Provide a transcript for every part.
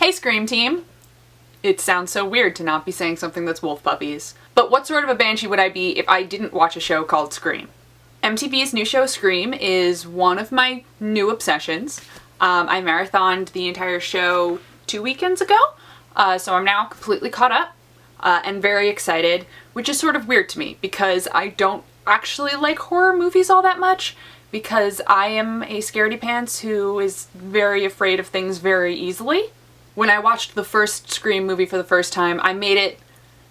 Hey Scream team! It sounds so weird to not be saying something that's wolf puppies. But what sort of a banshee would I be if I didn't watch a show called Scream? MTV's new show Scream is one of my new obsessions. I marathoned the entire show 2 weekends ago, so I'm now completely caught up and very excited, which is sort of weird to me because I don't actually like horror movies all that much because I am a scaredy pants who is very afraid of things very easily. When I watched the first Scream movie for the first time, I made it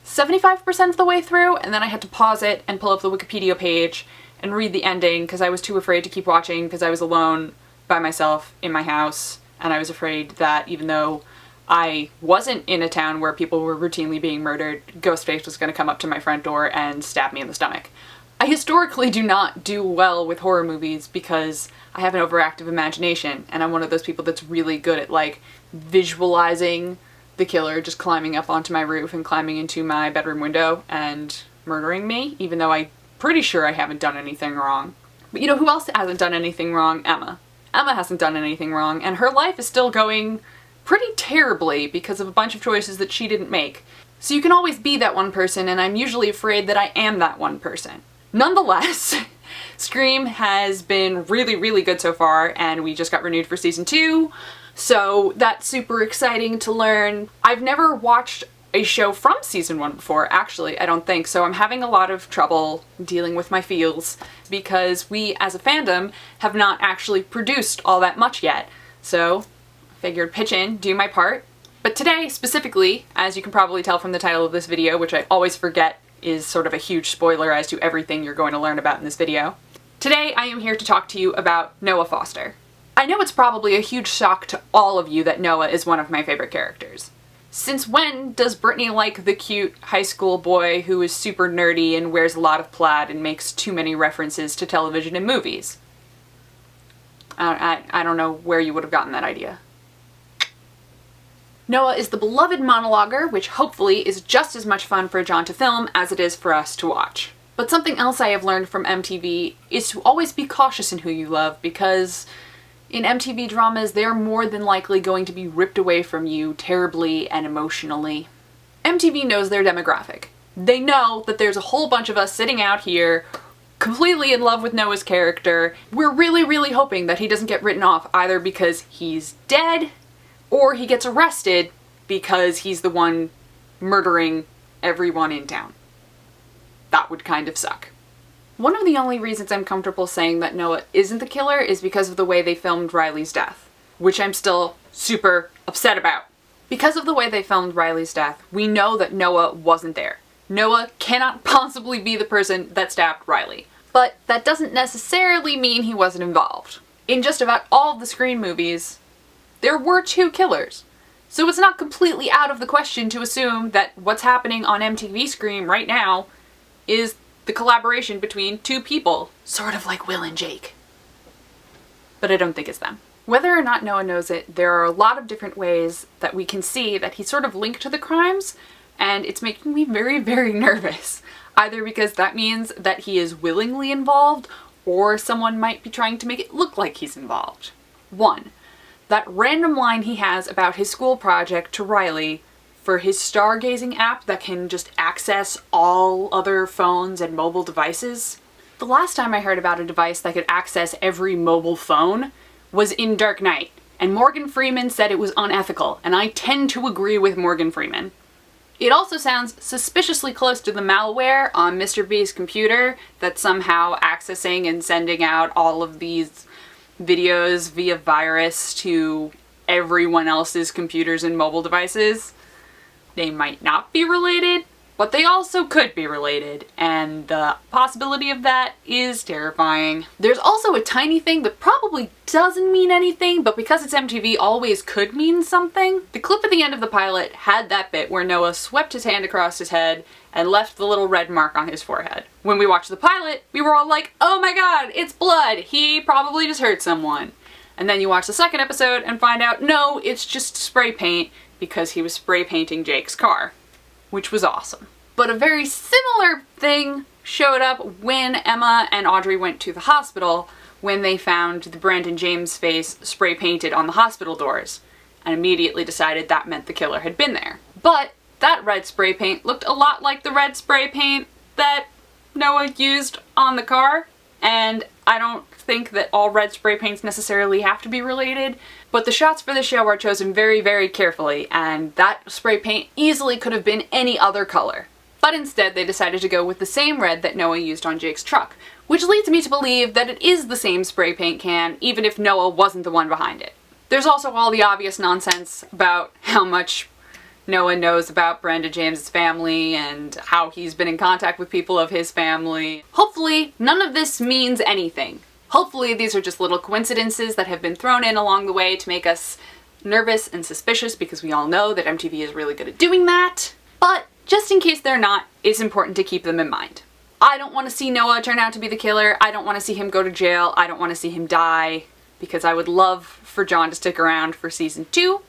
75% of the way through, and then I had to pause it and pull up the Wikipedia page and read the ending because I was too afraid to keep watching because I was alone by myself in my house, and I was afraid that even though I wasn't in a town where people were routinely being murdered, Ghostface was going to come up to my front door and stab me in the stomach. I historically do not do well with horror movies because I have an overactive imagination, and I'm one of those people that's really good at, like, visualizing the killer just climbing up onto my roof and climbing into my bedroom window and murdering me, even though I'm pretty sure I haven't done anything wrong. But you know who else hasn't done anything wrong? Emma. Emma hasn't done anything wrong, and her life is still going pretty terribly because of a bunch of choices that she didn't make. So you can always be that one person, and I'm usually afraid that I am that one person. Nonetheless, Scream has been really, really good so far, and we just got renewed for season 2, so that's super exciting to learn. I've never watched a show from season 1 before, actually, I don't think, so I'm having a lot of trouble dealing with my feels because we, as a fandom, have not actually produced all that much yet. So, I figured pitch in, do my part. But today, specifically, as you can probably tell from the title of this video, which I always forget is sort of a huge spoiler as to everything you're going to learn about in this video. Today I am here to talk to you about Noah Foster. I know it's probably a huge shock to all of you that Noah is one of my favorite characters. Since when does Brittany like the cute high school boy who is super nerdy and wears a lot of plaid and makes too many references to television and movies? I don't know where you would have gotten that idea. Noah is the beloved monologuer, which hopefully is just as much fun for John to film as it is for us to watch. But something else I have learned from MTV is to always be cautious in who you love, because in MTV dramas they're more than likely going to be ripped away from you terribly and emotionally. MTV knows their demographic. They know that there's a whole bunch of us sitting out here completely in love with Noah's character. We're really, really hoping that he doesn't get written off either because he's dead or he gets arrested because he's the one murdering everyone in town. That would kind of suck. One of the only reasons I'm comfortable saying that Noah isn't the killer is because of the way they filmed Riley's death, which I'm still super upset about. Because of the way they filmed Riley's death, we know that Noah wasn't there. Noah cannot possibly be the person that stabbed Riley. But that doesn't necessarily mean he wasn't involved. In just about all of the Scream movies, there were 2 killers. So it's not completely out of the question to assume that what's happening on MTV Scream right now is the collaboration between 2 people, sort of like Will and Jake. But I don't think it's them. Whether or not Noah knows it, there are a lot of different ways that we can see that he's sort of linked to the crimes, and it's making me very, very nervous. Either because that means that he is willingly involved, or someone might be trying to make it look like he's involved. 1. That random line he has about his school project to Riley for his stargazing app that can just access all other phones and mobile devices. The last time I heard about a device that could access every mobile phone was in Dark Knight, and Morgan Freeman said it was unethical, and I tend to agree with Morgan Freeman. It also sounds suspiciously close to the malware on Mr. B's computer that's somehow accessing and sending out all of these videos via virus to everyone else's computers and mobile devices. They might not be related, but they also could be related, and the possibility of that is terrifying. There's also a tiny thing that probably doesn't mean anything, but because it's MTV always could mean something. The clip at the end of the pilot had that bit where Noah swept his hand across his head and left the little red mark on his forehead. When we watched the pilot, we were all like, oh my god, it's blood! He probably just hurt someone. And then you watch the second episode and find out, no, it's just spray paint because he was spray painting Jake's car, which was awesome. But a very similar thing showed up when Emma and Audrey went to the hospital when they found the Brandon James face spray painted on the hospital doors. and immediately decided that meant the killer had been there. But that red spray paint looked a lot like the red spray paint that Noah used on the car, and I don't think that all red spray paints necessarily have to be related, but the shots for the show are chosen very, very carefully, and that spray paint easily could have been any other color. But instead they decided to go with the same red that Noah used on Jake's truck, which leads me to believe that it is the same spray paint can, even if Noah wasn't the one behind it. There's also all the obvious nonsense about how much Noah knows about Brenda James's family and how he's been in contact with people of his family. Hopefully, none of this means anything. Hopefully, these are just little coincidences that have been thrown in along the way to make us nervous and suspicious, because we all know that MTV is really good at doing that. But just in case they're not, it's important to keep them in mind. I don't want to see Noah turn out to be the killer. I don't want to see him go to jail. I don't want to see him die, because I would love for John to stick around for season 2.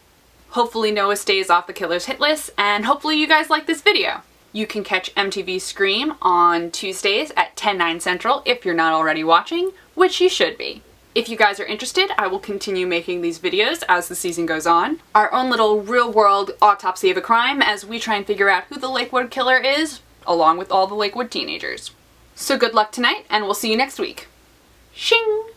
Hopefully Noah stays off the killer's hit list, and hopefully you guys like this video. You can catch MTV Scream on Tuesdays at 10/9 Central if you're not already watching, which you should be. If you guys are interested, I will continue making these videos as the season goes on. Our own little real-world autopsy of a crime as we try and figure out who the Lakewood killer is, along with all the Lakewood teenagers. So good luck tonight, and we'll see you next week. Shing!